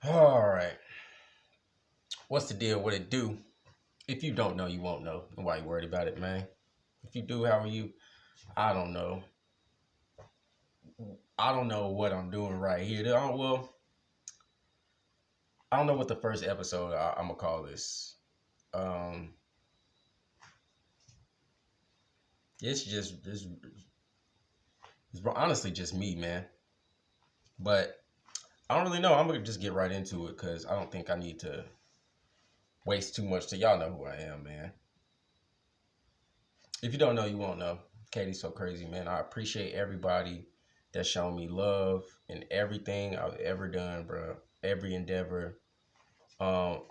All right. What's the deal? What it do? If you don't know, you won't know. And why you worried about it, man? If you do, how are you? I don't know. I don't know what I'm doing right here. I don't know what the first episode I'm gonna call this. Um, it's honestly just me, man. But I don't really know. I'm gonna just get right into it because I don't think I need to waste too much. To y'all know who I am, man. If you don't know, you won't know. KDsoCrazy, man. I appreciate everybody that's shown me love in everything I've ever done, bro. Every endeavor, um,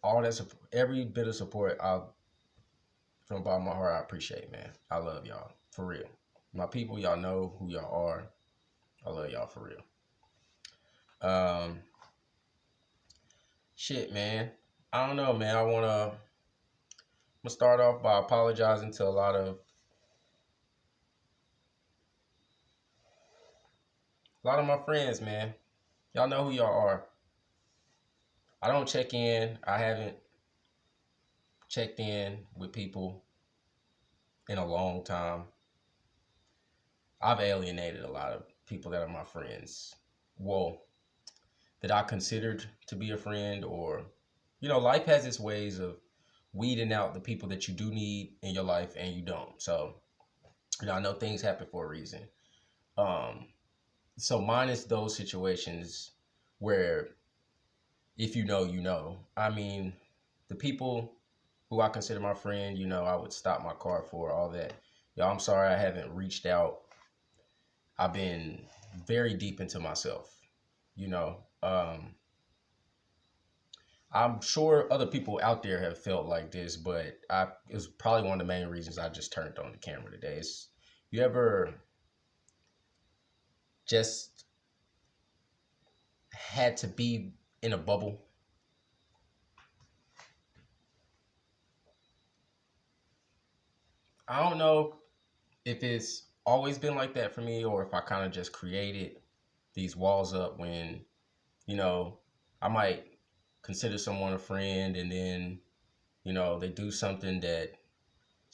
all that, every bit of support from the bottom of my heart, I appreciate, man. I love y'all for real. My people, y'all know who y'all are. I love y'all for real. Um, shit, man. I don't know, man. I'm gonna start off by apologizing to a lot of my friends, man. Y'all know who y'all are. I don't check in. I haven't checked in with people in a long time. I've alienated a lot of people that are my friends. Well, that I considered to be a friend, or, life has its ways of weeding out the people that you do need in your life and you don't. So, I know things happen for a reason. Um, so minus those situations where if you know, you know. I mean, the people who I consider my friend, I would stop my car for all that. Y'all, I'm sorry I haven't reached out. I've been very deep into myself, you know. I'm sure other people out there have felt like this, but it was probably one of the main reasons I just turned on the camera today. You ever just had to be in a bubble? I don't know if it's always been like that for me or if I kind of just created these walls up when, you know, I might consider someone a friend and then, they do something that's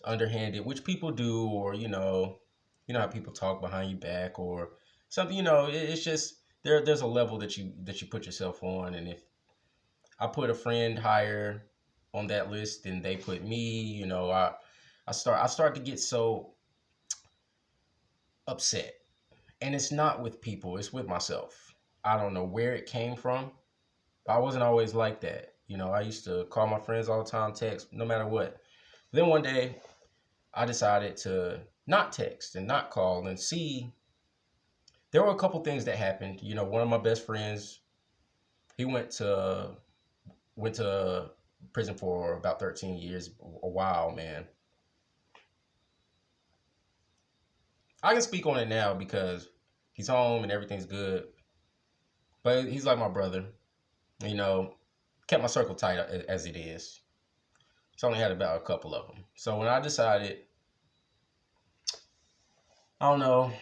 underhanded, which people do, or, how people talk behind your back or something, it's just there's a level that you put yourself on. And if I put a friend higher on that list than they put me, I start to get so upset. And it's not with people, it's with myself. I don't know where it came from. I wasn't always like that. I used to call my friends all the time, text, no matter what. Then one day, I decided to not text and not call and see. There were a couple things that happened. One of my best friends, he went to prison for about 13 years, a while, man. I can speak on it now because he's home and everything's good. But he's like my brother. You know, kept my circle tight as it is. So I only had about a couple of them. So when I decided, I don't know,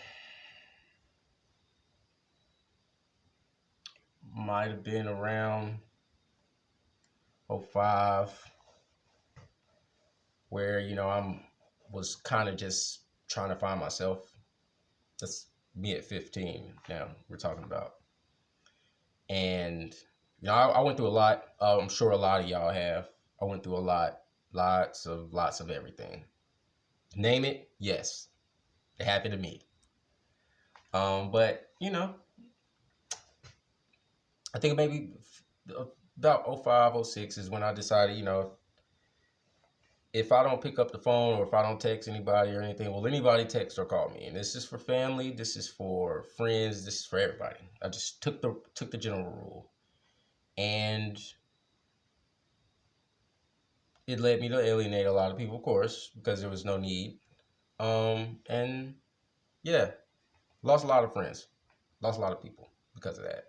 might have been around '05, where I'm was kind of just trying to find myself. That's me at 15. Now we're talking about, and I went through a lot. I'm sure a lot of y'all have. I went through a lot, lots of everything. Name it, yes, it happened to me. But I think maybe about '05, '06 is when I decided, if I don't pick up the phone or if I don't text anybody or anything, will anybody text or call me? And this is for family, this is for friends, this is for everybody. I just took the general rule, and it led me to alienate a lot of people, of course, because there was no need. And yeah, lost a lot of friends, lost a lot of people because of that.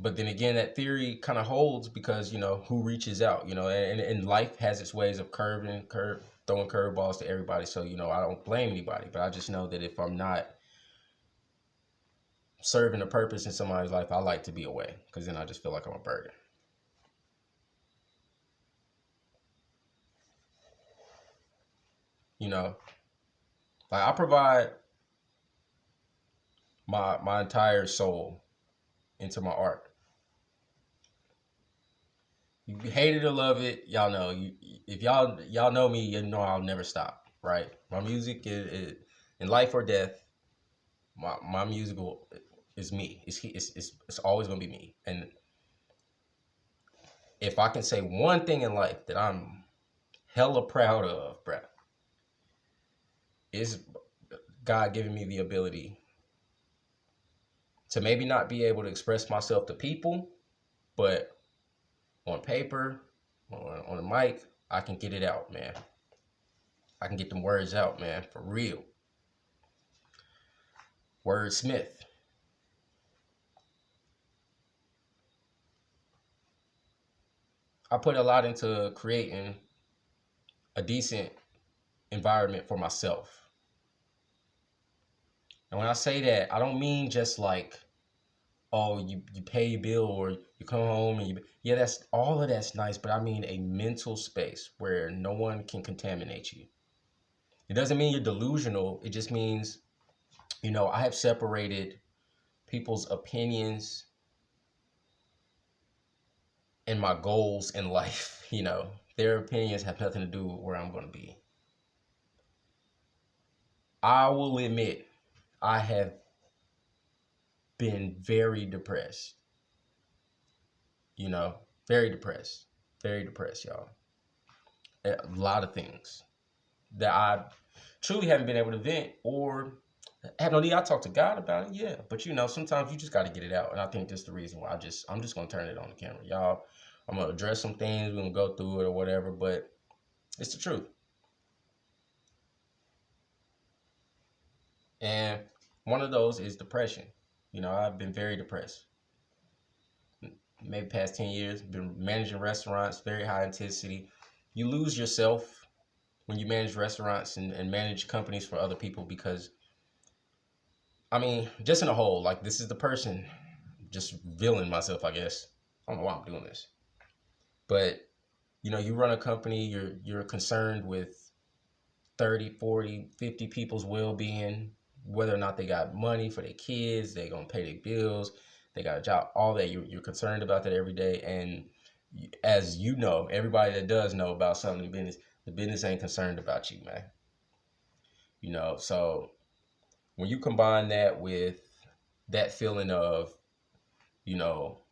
But then again, that theory kind of holds because who reaches out, and life has its ways of throwing curveballs to everybody. So I don't blame anybody, but I just know that if I'm not serving a purpose in somebody's life, I like to be away because then I just feel like I'm a burden. You know, like I provide my entire soul into my art. You hate it or love it, y'all know. You if y'all know me, you know I'll never stop. Right? My music is in life or death. My musical is me. It's always gonna be me. And if I can say one thing in life that I'm hella proud of, bruh, is God giving me the ability to maybe not be able to express myself to people, but on paper, on a mic, I can get it out, man. I can get them words out, man, for real. Wordsmith. I put a lot into creating a decent environment for myself. And when I say that, I don't mean just like, oh, you pay your bill or you come home and yeah, that's all of that's nice, but I mean a mental space where no one can contaminate you. It doesn't mean you're delusional. It just means, I have separated people's opinions and my goals in life. Their opinions have nothing to do with where I'm going to be. I will admit, I have been very depressed. Very depressed. Very depressed, y'all. A lot of things that I truly haven't been able to vent or have no need. I talk to God about it, yeah. But sometimes you just got to get it out. And I think that's the reason why I'm just going to turn it on the camera. Y'all, I'm going to address some things. We're going to go through it or whatever, but it's the truth. And one of those is depression. I've been very depressed. Maybe past 10 years, been managing restaurants, very high intensity. You lose yourself when you manage restaurants and manage companies for other people because, just in a whole, like this is the person, just villain myself, I guess. I don't know why I'm doing this. But, you run a company, you're concerned with 30, 40, 50 people's well-being, whether or not they got money for their kids, they gonna pay their bills, they got a job, all that. You're concerned about that every day. And as you know, everybody that does know about something in business, the business ain't concerned about you, man. So when you combine that with that feeling of, you know,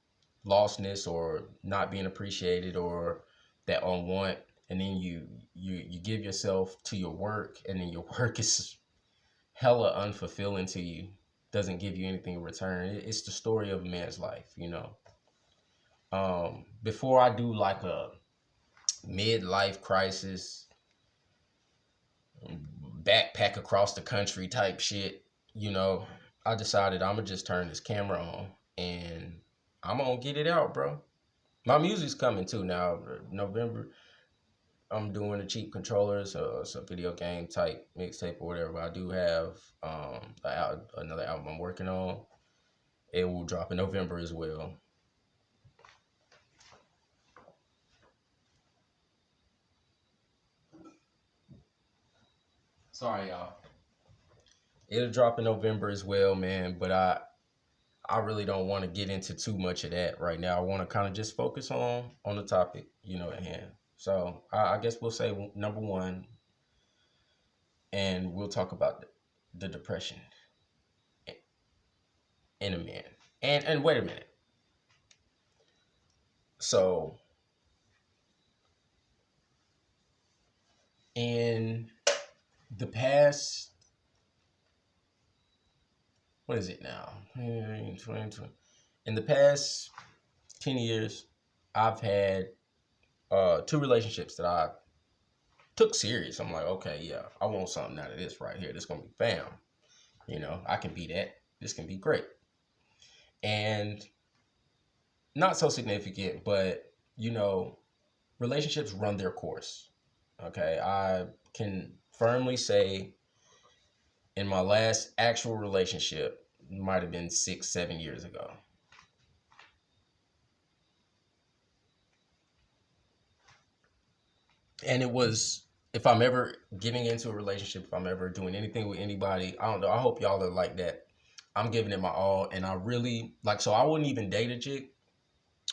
lostness or not being appreciated or that unwanted, and then you give yourself to your work, and then your work is hella unfulfilling to you, doesn't give you anything in return. It's the story of a man's life. Before I do like a midlife crisis, backpack across the country type shit, I decided I'm gonna just turn this camera on and I'm gonna get it out, bro. My music's coming too now. November, I'm doing the cheap controllers, it's a video game type mixtape or whatever. I do have another album I'm working on. It will drop in November as well. Sorry, y'all. It'll drop in November as well, man. But I really don't want to get into too much of that right now. I want to kind of just focus on the topic, at hand. So I guess we'll say number one, and we'll talk about the depression in a minute. And wait a minute. So in the past, what is it now? 2020. In the past 10 years, I've had two relationships that I took serious. I'm like, okay, yeah, I want something out of this right here. This gonna be fam. I can be that. This can be great. And not so significant, but relationships run their course. Okay, I can firmly say in my last actual relationship, might have been 6, 7 years ago. And it was, if I'm ever getting into a relationship, if I'm ever doing anything with anybody, I don't know. I hope y'all are like that. I'm giving it my all, and I really like. So I wouldn't even date a chick,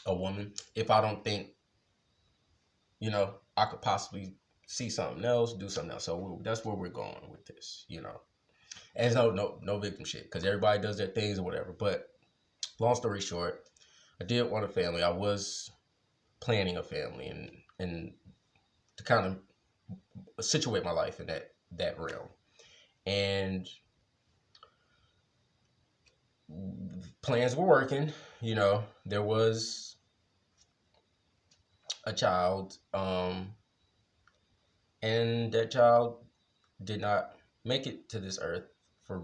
a woman, if I don't think, I could possibly see something else, do something else. So that's where we're going with this. And it's no victim shit, because everybody does their things or whatever. But long story short, I did want a family. I was planning a family, and to kind of situate my life in that realm. And plans were working. There was a child, and that child did not make it to this earth. For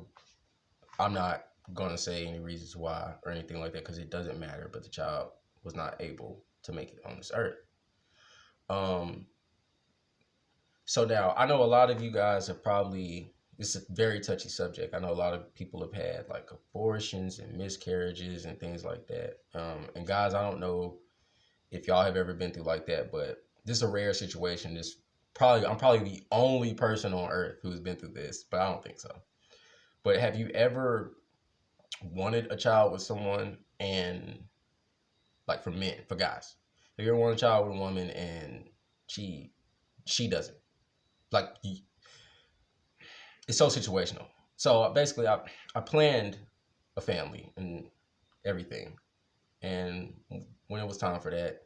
I'm not gonna say any reasons why or anything like that, because it doesn't matter. But the child was not able to make it on this earth. Um, so now I know a lot of you guys have probably. It's a very touchy subject. I know a lot of people have had like abortions and miscarriages and things like that. And guys, I don't know if y'all have ever been through like that, but this is a rare situation. I'm probably the only person on earth who's been through this, but I don't think so. But have you ever wanted a child with someone, and like, for men, for guys, have you ever wanted a child with a woman and she doesn't? Like, it's so situational. So basically, I planned a family and everything, and when it was time for that,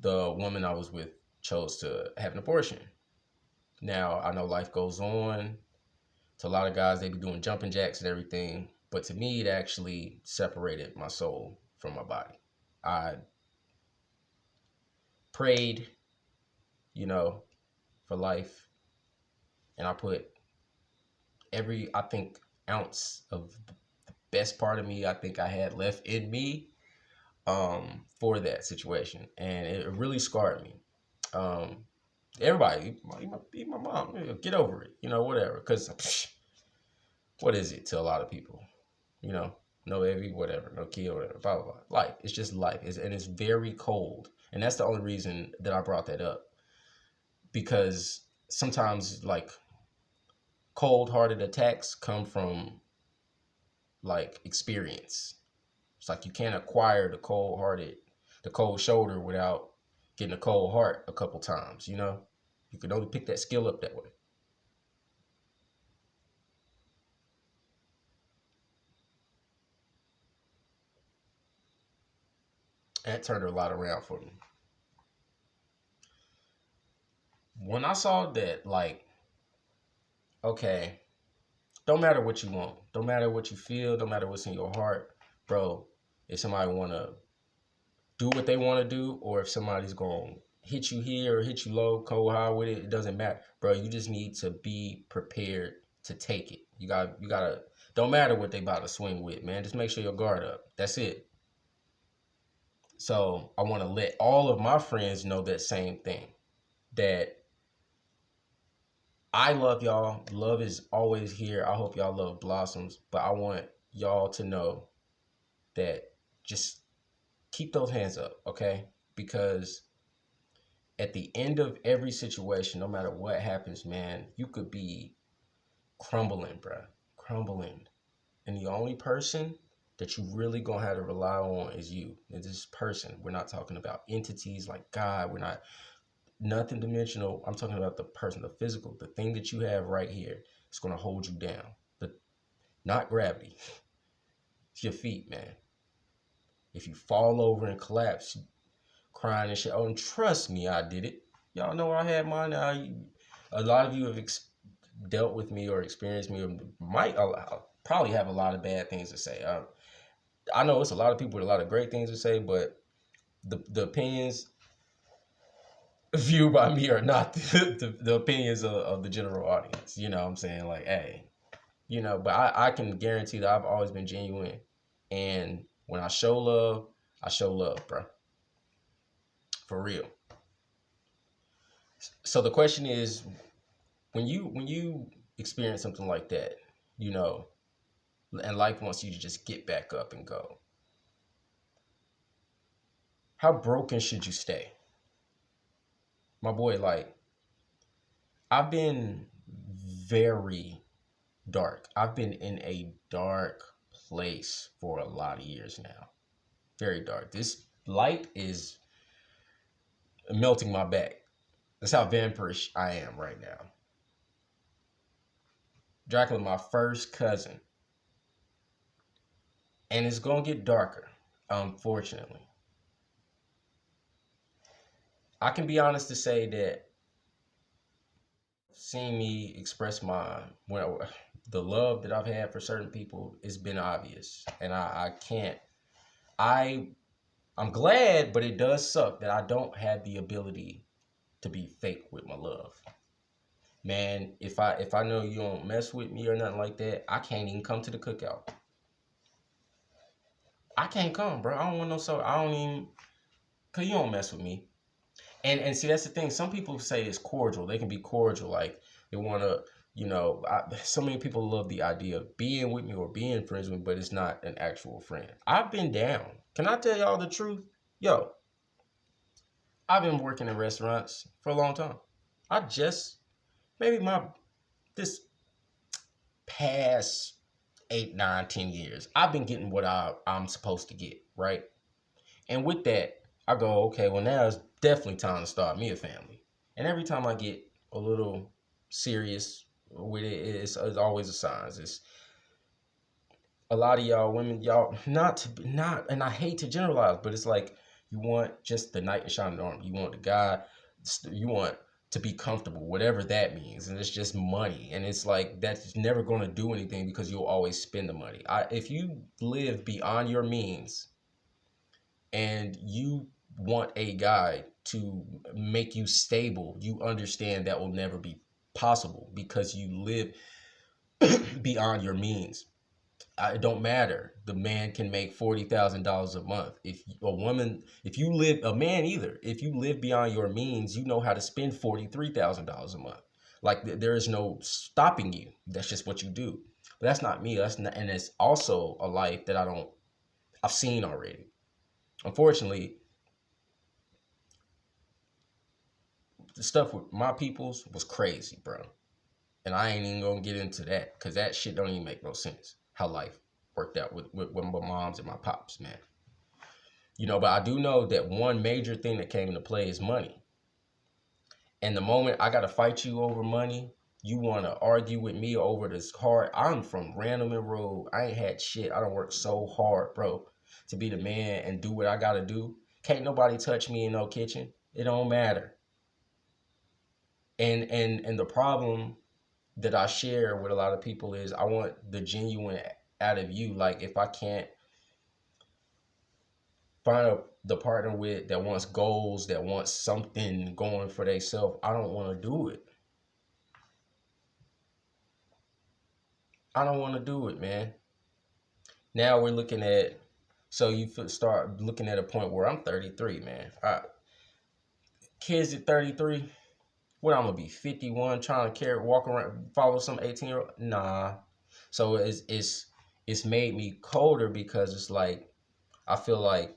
the woman I was with chose to have an abortion. Now, I know life goes on. To a lot of guys, they be doing jumping jacks and everything. But to me, it actually separated my soul from my body. I prayed, you know, for life. And I put I think, ounce of the best part of me I think I had left in me, for that situation. And it really scarred me. Um, Everybody, even my mom, get over it, whatever. Because what is it to a lot of people? You know, no baby, whatever, no kid, whatever, blah, blah, blah. Life. It's just life. And it's very cold. And that's the only reason that I brought that up. Because sometimes, like, cold hearted attacks come from, like, experience. It's like you can't acquire the cold shoulder without getting a cold heart a couple times, You can only pick that skill up that way. And that turned a lot around for me. When I saw that, like, okay, don't matter what you want, don't matter what you feel, don't matter what's in your heart, bro. If somebody want to do what they want to do, or if somebody's going to hit you here or hit you low, cold, high with it, it doesn't matter, bro. You just need to be prepared to take it. You gotta, don't matter what they about to swing with, man. Just make sure your guard up. That's it. So I want to let all of my friends know that same thing, that I love y'all. Love is always here. I hope y'all love blossoms, but I want y'all to know that just keep those hands up, okay? Because at the end of every situation, no matter what happens, man, you could be crumbling, bruh. Crumbling. And the only person that you really gonna have to rely on is you. It's this person. We're not talking about entities like God. We're not nothing dimensional. I'm talking about the person, the physical, the thing that you have right here. It's gonna hold you down. Not gravity. It's your feet, man. If you fall over and collapse, crying and shit. Oh, and trust me, I did it. Y'all know I had mine. A lot of you have dealt with me or experienced me, or might probably have a lot of bad things to say. I know it's a lot of people with a lot of great things to say, but the opinions viewed by me are not the opinions of the general audience. You know what I'm saying? Like, hey, but I can guarantee that I've always been genuine. And when I show love, bro. For real. So the question is, when you experience something like that, you know, and life wants you to just get back up and go. How broken should you stay? My boy, like, I've been very dark. I've been in a dark place for a lot of years now. Very dark. This light is melting my back. That's how vampirish I am right now. Dracula, my first cousin. And it's going to get darker, unfortunately. I can be honest to say that seeing me express the love that I've had for certain people has been obvious. And I can't, I, I'm glad, but it does suck that I don't have the ability to be fake with my love. Man, if I know you don't mess with me or nothing like that, I can't even come to the cookout. I can't come, bro. I don't want no so. I don't even, cause you don't mess with me. And see, that's the thing. Some people say it's cordial. They can be cordial, like they want to, so many people love the idea of being with me or being friends with me, but it's not an actual friend. I've been down. Can I tell y'all the truth? Yo, I've been working in restaurants for a long time. I just maybe this past 8, 9, 10 years, I've been getting what I'm supposed to get, right? And with that, I go, okay, well, now it's definitely time to start me a family. And every time I get a little serious with it, it's always a sign. It's a lot of y'all women, y'all not, and I hate to generalize, but it's like you want just the knight in shining armor. You want the guy, you want to be comfortable, whatever that means, and it's just money. And it's like that's never going to do anything because you'll always spend the money. If you live beyond your means and you want a guy to make you stable, you understand that will never be possible because you live beyond your means. It don't matter. The man can make $40,000 a month. If you live, a man either, if you live beyond your means, you know how to spend $43,000 a month. Like there is no stopping you. That's just what you do. But that's not me. That's not, and it's also a life that I've seen already. Unfortunately, the stuff with my peoples was crazy, bro. And I ain't even gonna get into that because that shit don't even make no sense. How life worked out with my moms and my pops, man. But I do know that one major thing that came into play is money. And the moment I gotta fight you over money, you wanna argue with me over this hard. I'm from Randleman Road. I ain't had shit. I don't work so hard, bro, to be the man and do what I gotta do. Can't nobody touch me in no kitchen. It don't matter. And the problem that I share with a lot of people is I want the genuine out of you. Like if I can't find the partner with that wants goals, that wants something going for themselves, I don't want to do it. I don't want to do it, man. Now we're looking at, so you start looking at a point where I'm 33, man. Kids at 33, what I'm gonna be 51 trying to walk around, follow some 18-year-old? Nah. So it's made me colder because it's like I feel like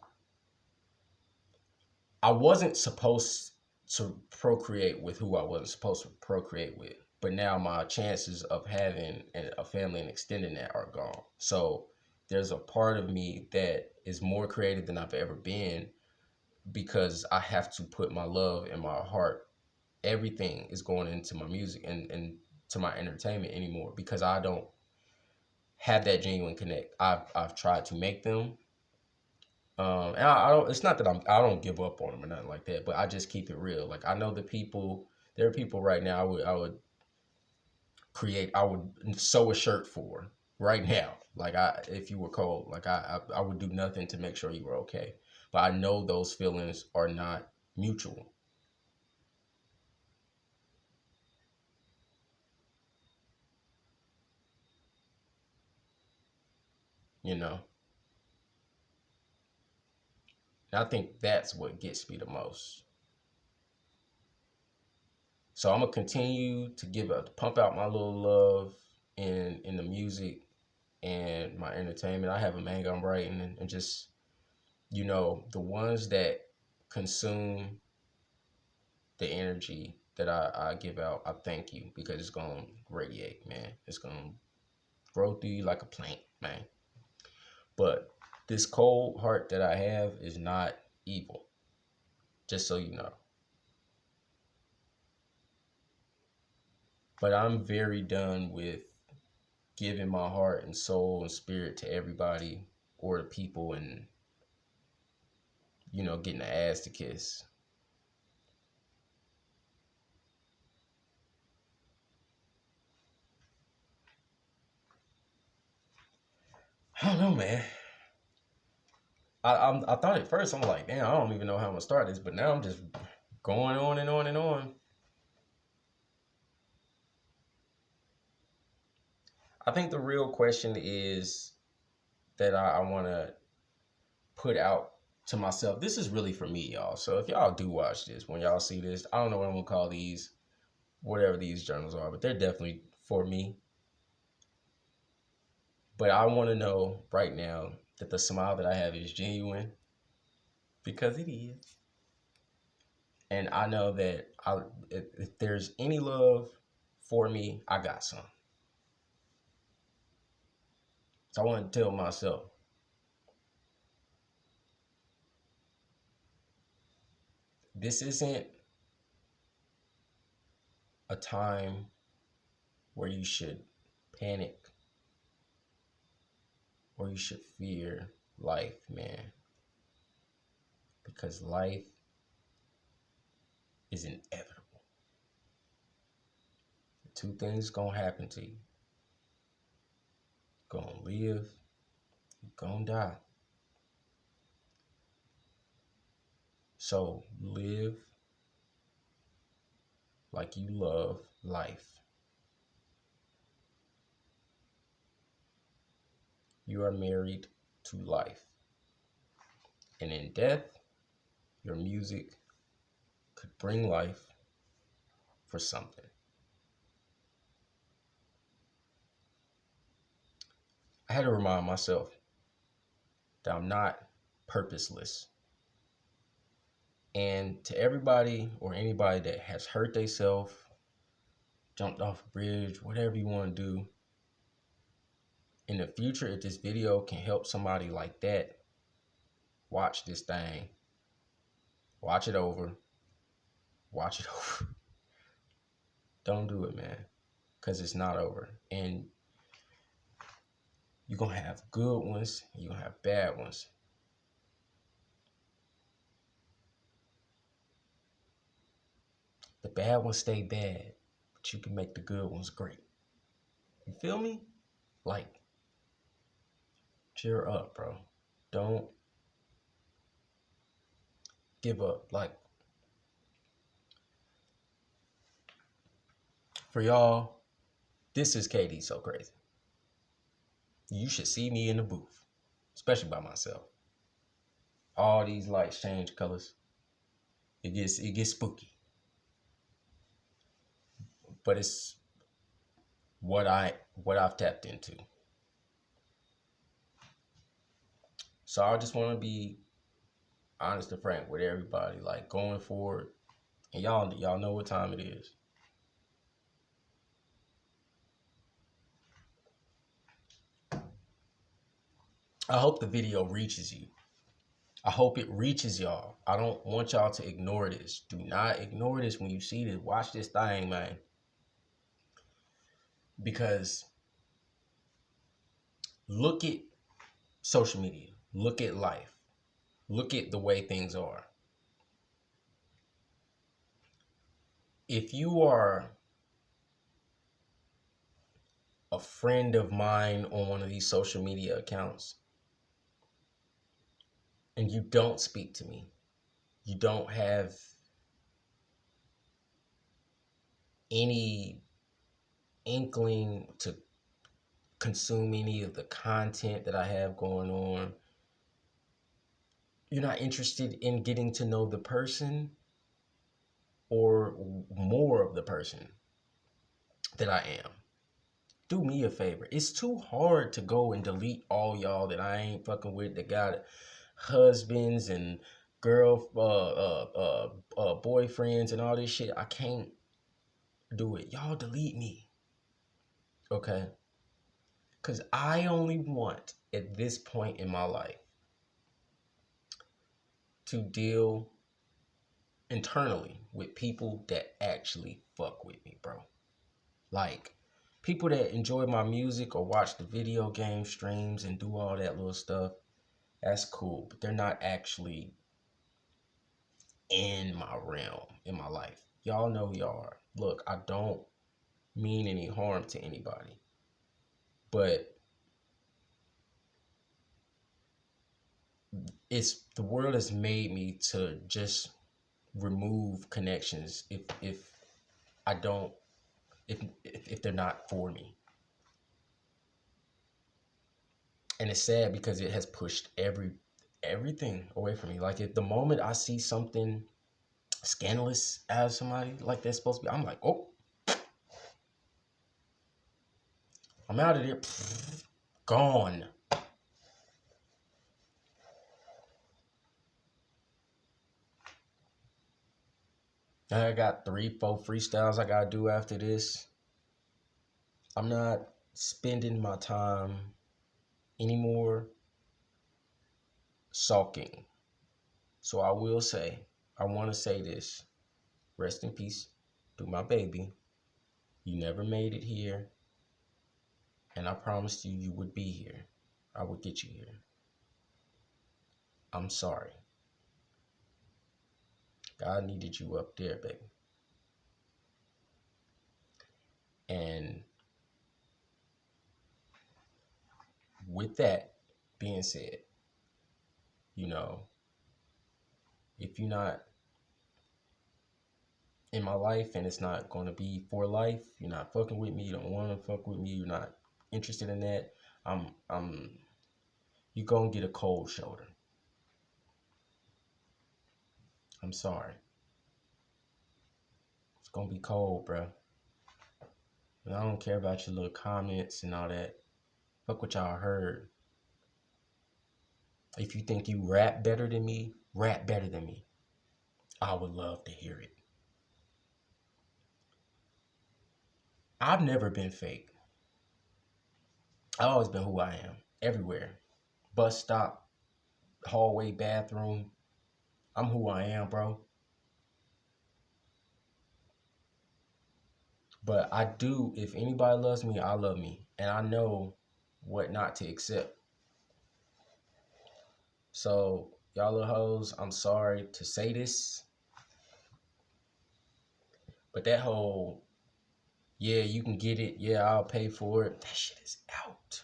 I wasn't supposed to procreate with who I wasn't supposed to procreate with. But now my chances of having a family and extending that are gone. So there's a part of me that is more creative than I've ever been because I have to put my love and my heart, everything is going into my music and to my entertainment anymore because I don't have that genuine connect. I've tried to make them. And I don't. It's not that I don't give up on them or nothing like that, but I just keep it real. Like I know the people. There are people right now. I would create. I would sew a shirt for right now. Like if you were cold, like I would do nothing to make sure you were okay. But I know those feelings are not mutual. You know. And I think that's what gets me the most. So I'm gonna continue to pump out my little love in the music and my entertainment. I have a manga I'm writing, and just, the ones that consume the energy that I give out, I thank you, because it's going to radiate, man. It's going to grow through you like a plant, man. But this cold heart that I have is not evil, just so you know. But I'm very done with giving my heart and soul and spirit to everybody or the people, and, getting the ass to kiss. I don't know, man. I thought at first, I'm like, damn, I don't even know how I'm gonna start this, but now I'm just going on and on and on. I think the real question is that I want to put out to myself. This is really for me, y'all. So if y'all do watch this, when y'all see this, I don't know what I'm gonna call these, whatever these journals are, but they're definitely for me. But I want to know right now that the smile that I have is genuine, because it is. And I know that if there's any love for me, I got some. So I want to tell myself, this isn't a time where you should panic or you should fear life, man. Because life is inevitable. Two things gonna happen to you. You're gonna live, you're gonna die. So live like you love life. You are married to life. And in death, your music could bring life for something. I had to remind myself that I'm not purposeless. And to everybody or anybody that has hurt themselves, jumped off a bridge, whatever you want to do, in the future, if this video can help somebody like that, watch this thing. Watch it over. Watch it over. Don't do it, man. Because it's not over. And you're going to have good ones. You're going to have bad ones. The bad ones stay bad, but you can make the good ones great. You feel me? Like, cheer up, bro. Don't give up. Like, for y'all, this is KDsoCrazy. You should see me in the booth, especially by myself. All these lights change colors. It gets spooky. But it's what I've tapped into. So I just want to be honest and frank with everybody, like, going forward. And y'all know what time it is. I hope the video reaches you. I hope it reaches y'all. I don't want y'all to ignore this. Do not ignore this when you see this. Watch this thing, man. Because look at social media. Look at life. Look at the way things are. If you are a friend of mine on one of these social media accounts and you don't speak to me, you don't have any inkling to consume any of the content that I have going on, you're not interested in getting to know the person or more of the person that I am, do me a favor. It's too hard to go and delete all y'all that I ain't fucking with that got husbands and boyfriends and all this shit. I can't do it. Y'all delete me. Okay? Because I only want, at this point in my life, to deal internally with people that actually fuck with me, bro. Like, people that enjoy my music or watch the video game streams and do all that little stuff, that's cool. But they're not actually in my realm, in my life. Y'all know who y'all are. Look, I don't mean any harm to anybody. But the world has made me to just remove connections if I don't if they're not for me. And it's sad because it has pushed everything away from me. Like, if the moment I see something scandalous out of somebody like that's supposed to be, I'm like, oh, I'm out of there. Gone. I got 3-4 freestyles I gotta do after this. I'm not spending my time anymore sulking. So I will say, I want to say this. Rest in peace to my baby. You never made it here. And I promised you you would be here. I would get you here. I'm sorry. God needed you up there, baby. And with that being said, you know, if you're not in my life and it's not going to be for life, you're not fucking with me, you don't want to fuck with me, you're not interested in that, you're going to get a cold shoulder. I'm sorry. It's going to be cold, bro. And I don't care about your little comments and all that. Fuck what y'all heard. If you think you rap better than me, rap better than me. I would love to hear it. I've never been fake. I've always been who I am. Everywhere. Bus stop, hallway, bathroom. I'm who I am, bro. But I do, if anybody loves me, I love me. And I know what not to accept. So, y'all little hoes, I'm sorry to say this. But that whole, yeah, you can get it, yeah, I'll pay for it, that shit is out.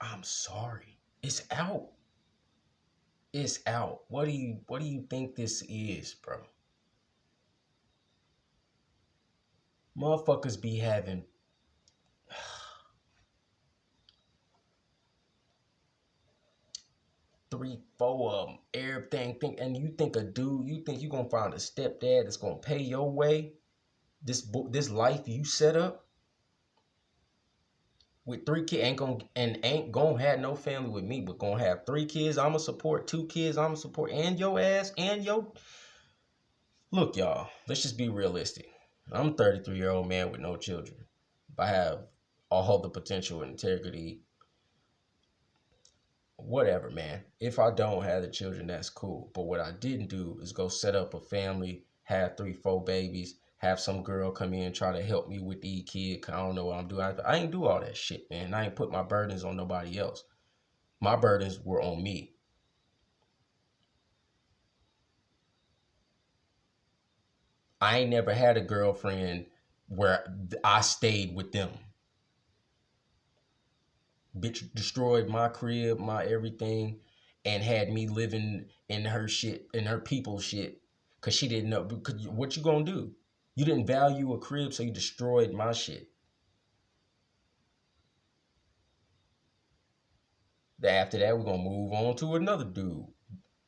I'm sorry. It's out. It's out. What do you think this is, bro? Motherfuckers be having three, four of them, everything. And you think you think you gonna find a stepdad that's gonna pay your way? This life you set up with 3 kids ain't gonna have no family with me, but gonna have 3 kids. I'ma support 2 kids. I'ma support and your ass and your. Look, y'all. Let's just be realistic. I'm a 33-year-old man with no children. I have all the potential and integrity. Whatever, man. If I don't have the children, that's cool. But what I didn't do is go set up a family, have 3-4 babies, have some girl come in and try to help me with these kids. I don't know what I'm doing. I ain't do all that shit, man. I ain't put my burdens on nobody else. My burdens were on me. I ain't never had a girlfriend where I stayed with them. Bitch destroyed my crib, my everything, and had me living in her shit, in her people's shit, because she didn't know. Because what you gonna do? You didn't value a crib, so you destroyed my shit. After that, we're gonna move on to another dude.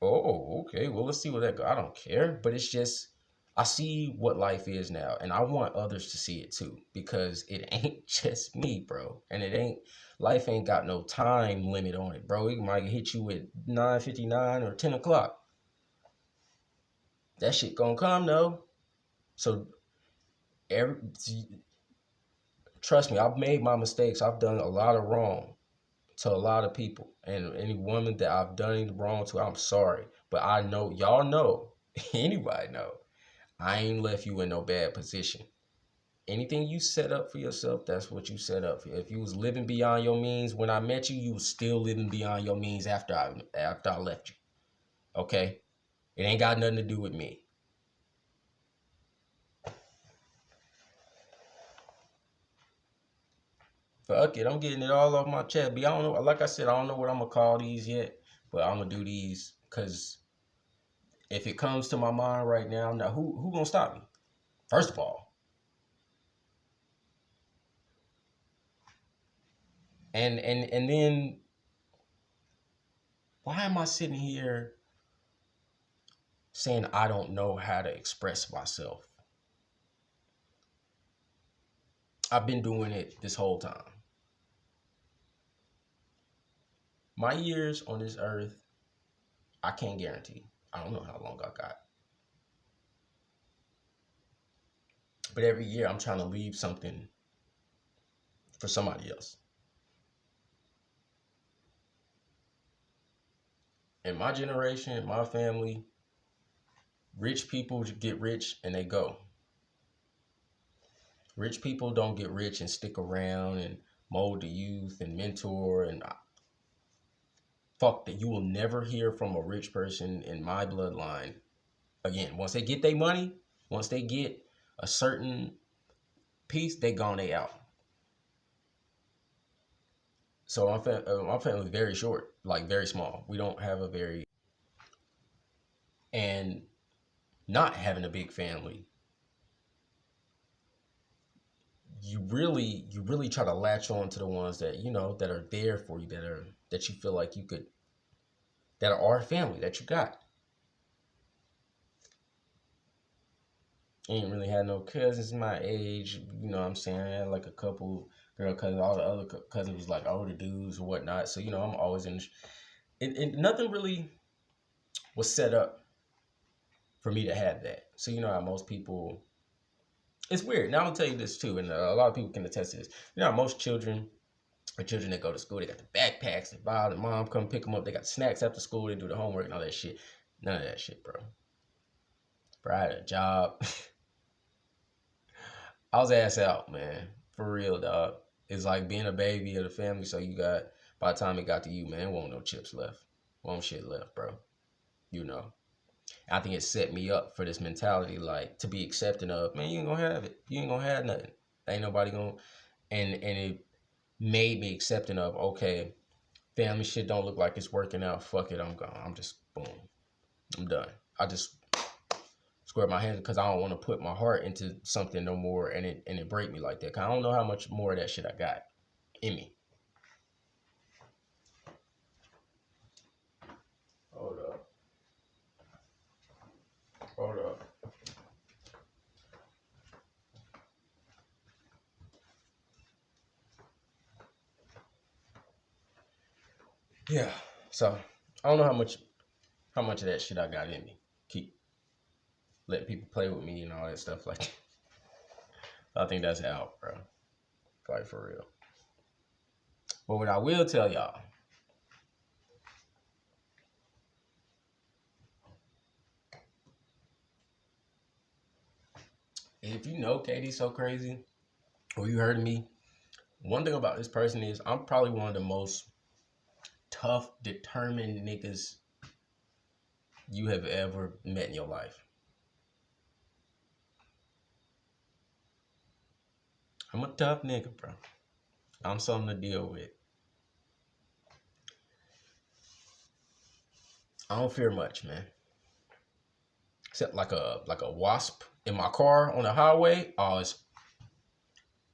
Oh, okay. Well, let's see what that go. I don't care, but it's just I see what life is now, and I want others to see it too, because it ain't just me, bro. And life ain't got no time limit on it, bro. It might hit you at 9:59 or 10 o'clock. That shit gonna come though. So every trust me, I've made my mistakes. I've done a lot of wrong to a lot of people, and any woman that I've done any wrong to, I'm sorry. But I know y'all know, anybody know, I ain't left you in no bad position. Anything you set up for yourself, that's what you set up for. If you was living beyond your means when I met you, you was still living beyond your means after I left you. Okay? It ain't got nothing to do with me. Fuck it, I'm getting it all off my chest. But I don't know, like I said, I don't know what I'm gonna call these yet, but I'm gonna do these because if it comes to my mind right now, who gonna stop me? First of all, and then why am I sitting here saying I don't know how to express myself? I've been doing it this whole time. My years on this earth, I can't guarantee. I don't know how long I got. But every year I'm trying to leave something for somebody else. In my generation, my family, rich people get rich and they go. Rich people don't get rich and stick around and mold the youth and mentor and fuck that. You will never hear from a rich person in my bloodline again. Once they get their money, once they get a certain piece, they gone, they out. So my family is very short, like very small. We don't have a very, and not having a big family, you really try to latch on to the ones that you know that are there for you, that you feel like you could, that are family that you got. Ain't really had no cousins my age, you know what I'm saying? I had like a couple girl cousins, all the other cousins was like older dudes or whatnot. So, you know, I'm always in, and nothing really was set up for me to have that. So, you know how most people, it's weird. Now, I'm gonna tell you this too, and a lot of people can attest to this. You know how most children, or children that go to school, they got the backpacks, they buy, the mom come pick them up, they got snacks after school, they do the homework and all that shit. None of that shit, bro. Bro, I had a job. I was ass out, man. For real, dog. It's like being a baby of the family, so you got, by the time it got to you, man, there won't no chips left. Won't shit left, bro. You know. I think it set me up for this mentality, like, to be accepting of, man, you ain't gonna have it. You ain't gonna have nothing. Ain't nobody gonna, and it made me accepting of, okay, family shit don't look like it's working out. Fuck it, I'm gone. I'm just, boom. I'm done. I just square my hands because I don't want to put my heart into something no more and it break me like that. Cause I don't know how much more of that shit I got in me. Hold up. Hold up. Yeah. So I don't know how much of that shit I got in me. Keep letting people play with me and all that stuff like that. I think that's out, bro. Like for real. But what I will tell y'all, if you know KDsoCrazy or you heard of me, one thing about this person is I'm probably one of the most tough, determined niggas you have ever met in your life. I'm a tough nigga, bro. I'm something to deal with. I don't fear much, man. Except like a wasp in my car on the highway. Oh, it's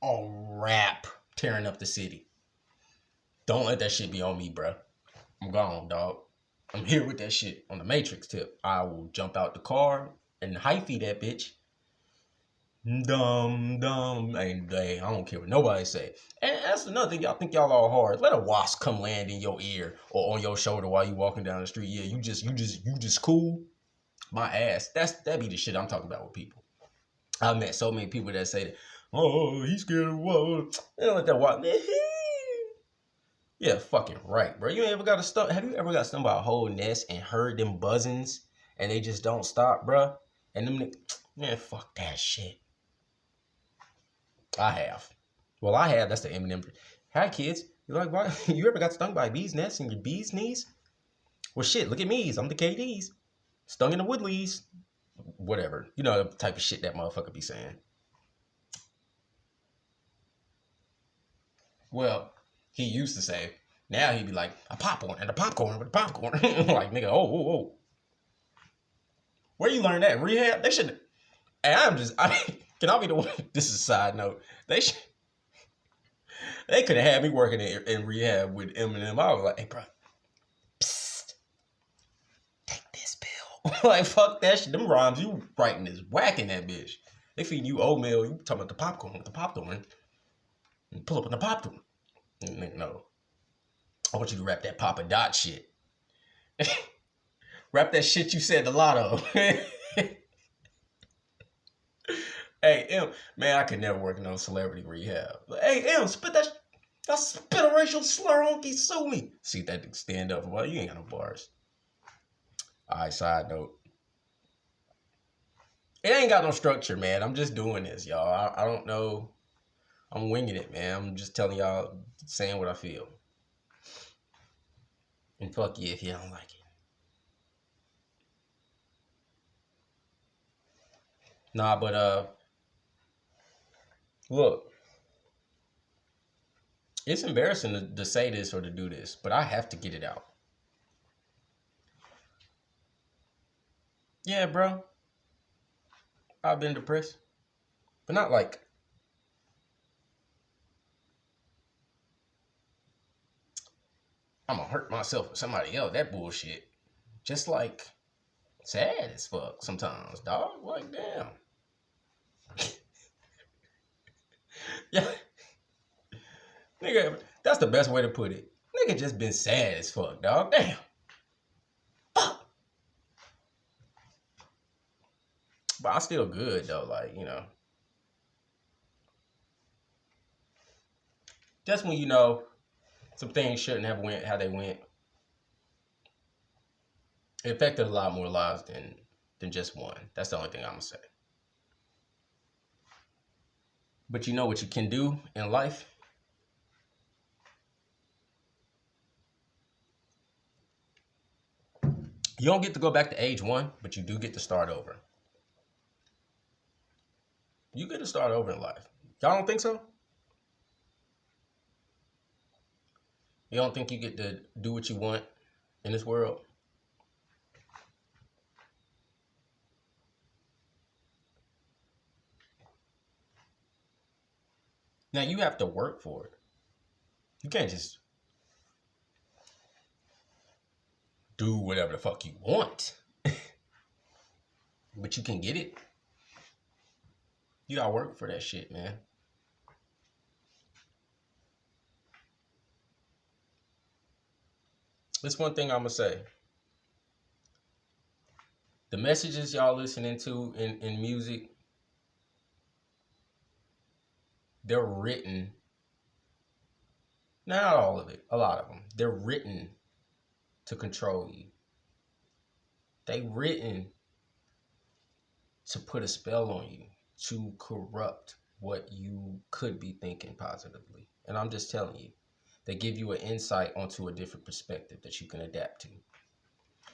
a rap tearing up the city. Don't let that shit be on me, bro. I'm gone, dog. I'm here with that shit on the Matrix tip. I will jump out the car, and hyphy that bitch. Dumb. I don't care what nobody say. And that's another thing. Y'all think y'all all hard. Let a wasp come land in your ear or on your shoulder while you walking down the street. Yeah, you just cool. My ass. That be the shit I'm talking about with people. I've met so many people that say that, oh, he's scared of what? They don't let that wasp. Yeah, fucking right, bro. You ain't ever got stung? Have you ever got stung by a whole nest and heard them buzzings and they just don't stop, bro? And them, man, fuck that shit. I have. Well, I have. That's the Eminem. Hi, kids. You like why? You ever got stung by a bee's nest and your bee's knees? Well, shit. Look at me. I'm the KDs. Stung in the Woodleys. Whatever. You know the type of shit that motherfucker be saying. Well, he used to say. Now he'd be like a popcorn and a popcorn with a popcorn. Like nigga, oh. Where you learn that? Rehab? They should. And can I be the one? This is a side note. They could have had me working in rehab with Eminem. I was like, hey, bro, psst, take this pill. Like, fuck that shit. Them rhymes you writing is whacking that bitch. They feed you oatmeal. You talking about the popcorn with the popcorn. And pull up on the popcorn. No. I want you to rap that Papa Dot shit. Rap that shit you said the lotto. Hey, M, man, I could never work in no celebrity rehab. But, hey, M, spit that. I spit a racial slur on you, sue me. See that stand up. Well, you ain't got no bars. All right, side note. It ain't got no structure, man. I'm just doing this, y'all. I don't know. I'm winging it, man. I'm just telling y'all, saying what I feel. And fuck you if you don't like it. Nah, but look. It's embarrassing to say this or to do this, but I have to get it out. Yeah, bro. I've been depressed. But not like I'm gonna hurt myself or somebody else. That bullshit. Just like sad as fuck sometimes, dog. Like, damn. Yeah. Nigga, that's the best way to put it. Nigga just been sad as fuck, dog. Damn. Fuck. But I'm still good, though. Like, you know. Just when you know some things shouldn't have went how they went. It affected a lot more lives than just one. That's the only thing I'm going to say. But you know what you can do in life? You don't get to go back to age 1, but you do get to start over. You get to start over in life. Y'all don't think so? You don't think you get to do what you want in this world? Now you have to work for it. You can't just do whatever the fuck you want. But you can get it. You gotta work for that shit, man. That's one thing I'm gonna say. The messages y'all listening to in music, they're written. Not all of it, a lot of them. They're written to control you. They written to put a spell on you, to corrupt what you could be thinking positively. And I'm just telling you, they give you an insight onto a different perspective that you can adapt to.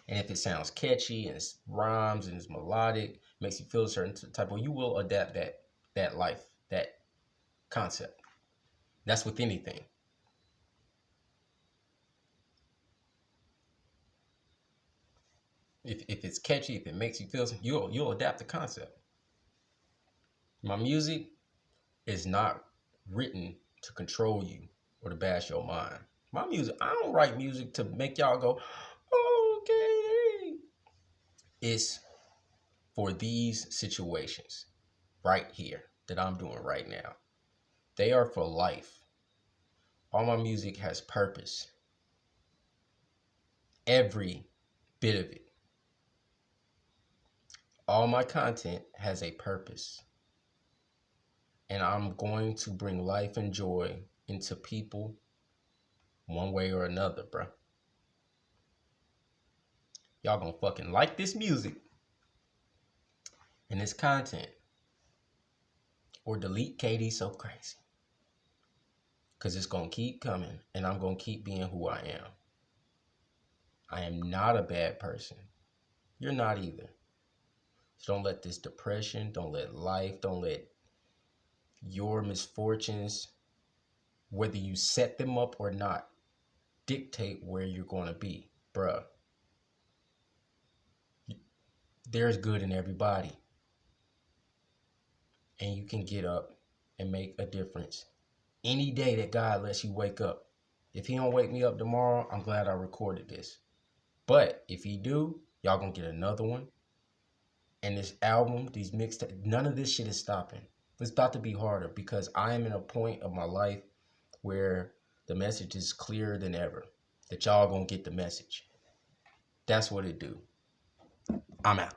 And if it sounds catchy and it rhymes and it's melodic, makes you feel a certain type of, you will adapt that life, that concept. That's with anything. If it's catchy, if it makes you feel, you'll adapt the concept. My music is not written to control you or to bash your mind. My music, I don't write music to make y'all go, okay. It's for these situations right here that I'm doing right now. They are for life. All my music has purpose. Every bit of it. All my content has a purpose. And I'm going to bring life and joy into people one way or another, bro. Y'all gonna fucking like this music and this content, or delete KDsoCrazy. Because it's gonna keep coming, and I'm gonna keep being who I am. I am not a bad person. You're not either. So don't let this depression, don't let life, don't let your misfortunes, whether you set them up or not, dictate where you're going to be. Bruh, there's good in everybody. And you can get up and make a difference any day that God lets you wake up. If he don't wake me up tomorrow, I'm glad I recorded this. But if he do, y'all gonna get another one. And this album, these mixtapes, none of this shit is stopping. It's about to be harder because I am in a point of my life where the message is clearer than ever. That y'all gonna get the message. That's what it do. I'm out.